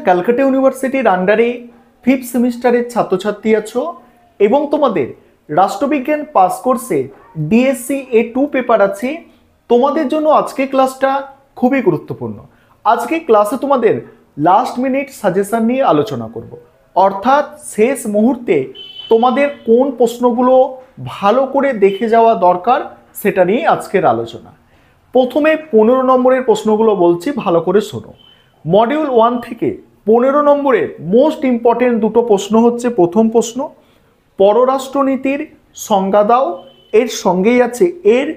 ক্যালকাটা ইউনিভার্সিটির আন্ডারে 5th সেমিস্টারের ছাত্রছাত্রী আছো এবং তোমাদের রাষ্ট্রবিজ্ঞান পাস কোর্সে ডিএসসি A2 পেপার আছে। তোমাদের জন্য আজকে ক্লাসটা খুবই গুরুত্বপূর্ণ। আজকে ক্লাসে তোমাদের লাস্ট মিনিট সাজেশন নিয়ে আলোচনা করব, অর্থাৎ শেষ মুহূর্তে তোমাদের কোন প্রশ্নগুলো ভালো করে দেখে যাওয়া দরকার সেটা নিয়ে আজকের আলোচনা। প্রথমে 15 নম্বরের প্রশ্নগুলো বলছি, ভালো করে শোনো। মডিউল 1 থেকে 15 নম্বরের মোস্ট ইম্পর্টেন্ট দুটো প্রশ্ন হচ্ছে, প্রথম প্রশ্ন পররাষ্ট্রনীতির সংজ্ঞা দাও, এর সঙ্গেই আছে এর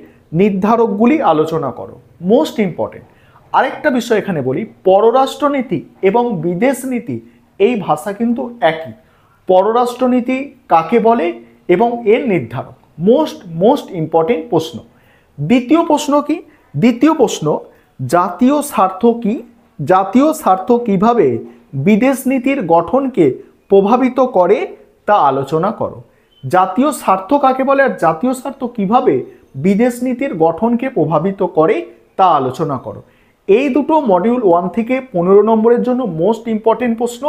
নির্ধারকগুলি আলোচনা করো। Most important. আরেকটা বিষয় এখানে বলি, পররাষ্ট্রনীতি এবং বিদেশ নীতি এই ভাষা কিন্তু একই। পররাষ্ট্রনীতি কাকে বলে এবং এর নির্ধারক, মোস্ট ইম্পর্টেন্ট প্রশ্ন। দ্বিতীয় প্রশ্ন কি? দ্বিতীয় প্রশ্ন জাতীয় স্বার্থ কি? জাতীয় স্বার্থ কিভাবে বিদেশ নীতির গঠনকে প্রভাবিত করে তা আলোচনা করো। জাতীয় স্বার্থ কাকে বলে আর জাতীয় স্বার্থ কিভাবে বিদেশ নীতির গঠনকে প্রভাবিত করে তা আলোচনা করো। এই দুটো মডিউল 1 থেকে 15 নম্বরের জন্য মোস্ট ইম্পর্টেন্ট প্রশ্ন।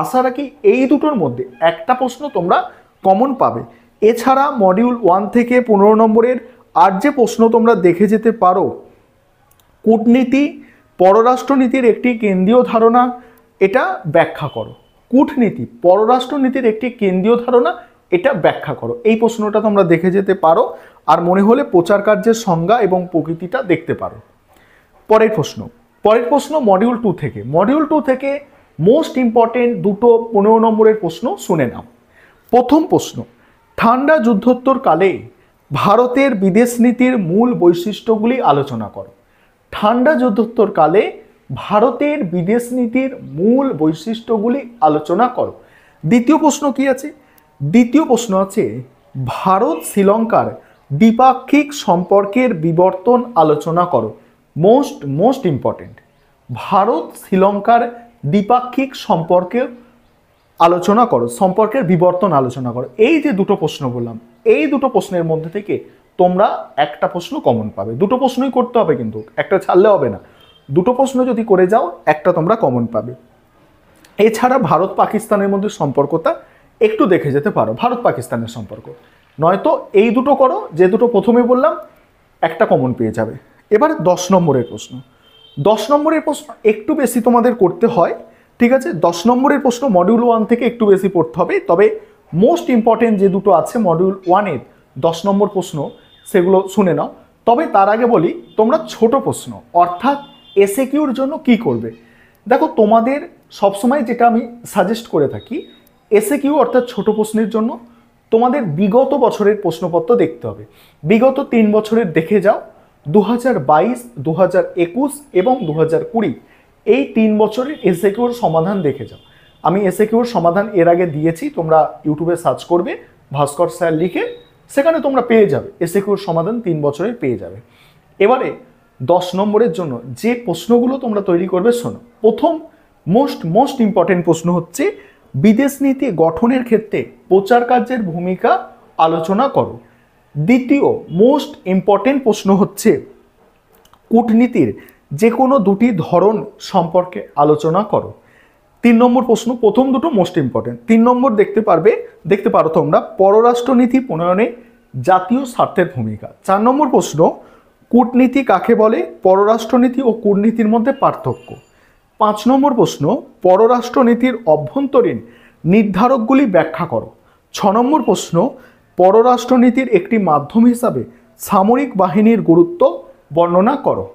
আশা রাখি এই দুটোর মধ্যে একটা প্রশ্ন তোমরা কমন পাবে। এছাড়া মডিউল 1 থেকে 15 নম্বরের আর যে প্রশ্ন তোমরা দেখে যেতে পারো, কূটনীতি পররাষ্ট্রনীতির একটি কেন্দ্রীয় ধারণা, এটা ব্যাখ্যা করো। কূটনীতি পররাষ্ট্রনীতির একটি কেন্দ্রীয় ধারণা, এটা ব্যাখ্যা করো। এই প্রশ্নটা তোমরা দেখে যেতে পারো, আর মনে হলে প্রচার কার্যের সংজ্ঞা এবং প্রকৃতিটা দেখতে পারো। পরের প্রশ্ন মডিউল 2 থেকে। মডিউল 2 থেকে মোস্ট ইম্পর্টেন্ট দুটো 15 নম্বরের প্রশ্ন শুনে নাও। প্রথম প্রশ্ন, ঠান্ডা যুদ্ধোত্তর কালে ভারতের বিদেশ নীতির মূল বৈশিষ্ট্যগুলি আলোচনা করো। ঠান্ডা যুদ্ধোত্তর কালে ভারতের বিদেশ নীতির মূল বৈশিষ্ট্যগুলি আলোচনা করো। দ্বিতীয় প্রশ্ন কি আছে? দ্বিতীয় প্রশ্ন আছে ভারত শ্রীলঙ্কার দ্বিপাক্ষিক সম্পর্কের বিবর্তন আলোচনা করো। মোস্ট ইম্পর্টেন্ট, ভারত শ্রীলঙ্কার দ্বিপাক্ষিক সম্পর্কের আলোচনা করো, সম্পর্কের বিবর্তন আলোচনা করো। এই যে দুটো প্রশ্ন বললাম, এই দুটো প্রশ্নের মধ্যে থেকে তোমরা একটা প্রশ্ন কমন পাবে। দুটো প্রশ্নই করতে হবে, কিন্তু একটা ছাড়লে হবে না। দুটো প্রশ্ন যদি করে যাও একটা তোমরা কমন পাবে। এছাড়া ভারত পাকিস্তানের মধ্যে সম্পর্কটা একটু দেখে যেতে পারো, ভারত পাকিস্তানের সম্পর্ক। নয়তো এই দুটো করো, যে দুটো প্রথমে বললাম একটা কমন পেয়ে যাবে। এবার 10 নম্বরের প্রশ্ন। 10 নম্বরের প্রশ্ন একটু বেশি তোমাদের করতে হয়, ঠিক আছে? 10 নম্বরের প্রশ্ন মডিউল 1 থেকে একটু বেশি পড়তে হবে, তবে মোস্ট ইম্পর্টেন্ট যে দুটো আছে মডিউল 1-এর 10 নম্বর প্রশ্ন, সেগুলো শুনে নাও। তবে তার আগে বলি, তোমরা ছোট প্রশ্ন অর্থাৎ এসএকিউর জন্য কি করবে। দেখো, তোমাদের সবসময় যেটা আমি সাজেস্ট করে থাকি, এসএকিউ অর্থাৎ ছোট প্রশ্নের জন্য তোমাদের বিগত বছরের প্রশ্নপত্র দেখতে হবে। বিগত 3 বছরের দেখে যাও, 2022, 2021 এবং 2020, এই 3 বছরের এসএকিউর সমাধান দেখে যাও। আমি এসএকিউর সমাধান এর আগে দিয়েছি, তোমরা ইউটিউবে সার্চ করবে ভাস্কর স্যার লিখে, সেখানে তোমরা পেয়ে যাবে এসএকিউর সমাধান 3 বছরের পেয়ে যাবে। এবারে 10 নম্বরের জন্য যে প্রশ্নগুলো তোমরা তৈরি করবে শোনো। প্রথম মোস্ট ইম্পর্টেন্ট প্রশ্ন হচ্ছে বিদেশ নীতি গঠনের ক্ষেত্রে প্রচার কার্যের ভূমিকা আলোচনা করো। দ্বিতীয় মোস্ট ইম্পর্টেন্ট প্রশ্ন হচ্ছে কূটনীতির যে কোনো দুটি ধরন সম্পর্কে আলোচনা করো। 3 নম্বর প্রশ্ন, প্রথম দুটো মোস্ট ইম্পর্টেন্ট। 3 নম্বর দেখতে পারো তোমরা পররাষ্ট্রনীতি প্রণয়নে জাতীয় স্বার্থের ভূমিকা। 4 নম্বর প্রশ্ন, কূটনীতি কাকে বলে, পররাষ্ট্রনীতি ও কূটনীতির মধ্যে পার্থক্য। 5 নম্বর প্রশ্ন, পররাষ্ট্রনীতির অভ্যন্তরীণ নির্ধারকগুলি ব্যাখ্যা করো। 6 নম্বর প্রশ্ন, পররাষ্ট্রনীতির একটি মাধ্যম হিসাবে সামরিক বাহিনীর গুরুত্ব বর্ণনা করো।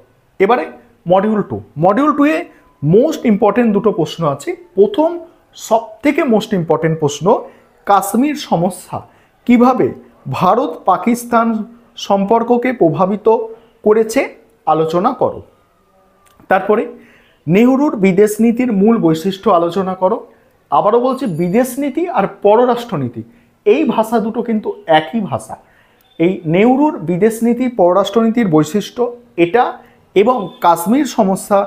এবারে মডিউল 2-এ মোস্ট ইম্পর্টেন্ট দুটো প্রশ্ন আছে। প্রথম সবথেকে মোস্ট ইম্পর্টেন্ট প্রশ্ন, কাশ্মীর সমস্যা কিভাবে ভারত পাকিস্তান সম্পর্ককে প্রভাবিত করেছে আলোচনা করো। তারপরে নেহরুর বিদেশ নীতির মূল বৈশিষ্ট্য আলোচনা করো। আবারও বলছি, বিদেশ নীতি আর পররাষ্ট্রনীতি এই ভাষা দুটো কিন্তু একই ভাষা। এই নেহরুর বিদেশ নীতি পররাষ্ট্রনীতির বৈশিষ্ট্য এটা, এবং কাশ্মীর সমস্যা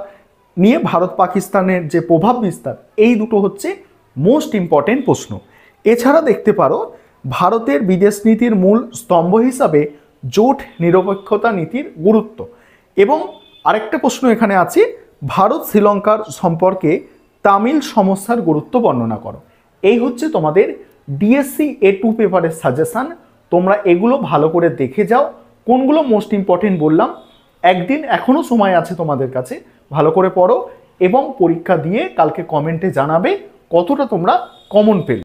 নিয়ে ভারত পাকিস্তানের যে প্রভাব বিস্তার, এই দুটো হচ্ছে মোস্ট ইম্পর্টেন্ট প্রশ্ন। এছাড়া দেখতে পারো ভারতের বিদেশ নীতির মূল স্তম্ভ হিসাবে জোট নিরপেক্ষতা নীতির গুরুত্ব। এবং আরেকটা প্রশ্ন এখানে আছে, ভারত শ্রীলঙ্কার সম্পর্কে তামিল সমস্যার গুরুত্ব বর্ণনা করো। এই হচ্ছে তোমাদের ডিএসসি A2 পেপারের সাজেশান। তোমরা এগুলো ভালো করে দেখে যাও, কোনগুলো মোস্ট ইম্পর্টেন্ট বললাম। একদিন এখনও সময় আছে তোমাদের কাছে, ভালো করে পড়ো এবং পরীক্ষা দিয়ে কালকে কমেন্টে জানাবে কতটা তোমরা কমন পেলে।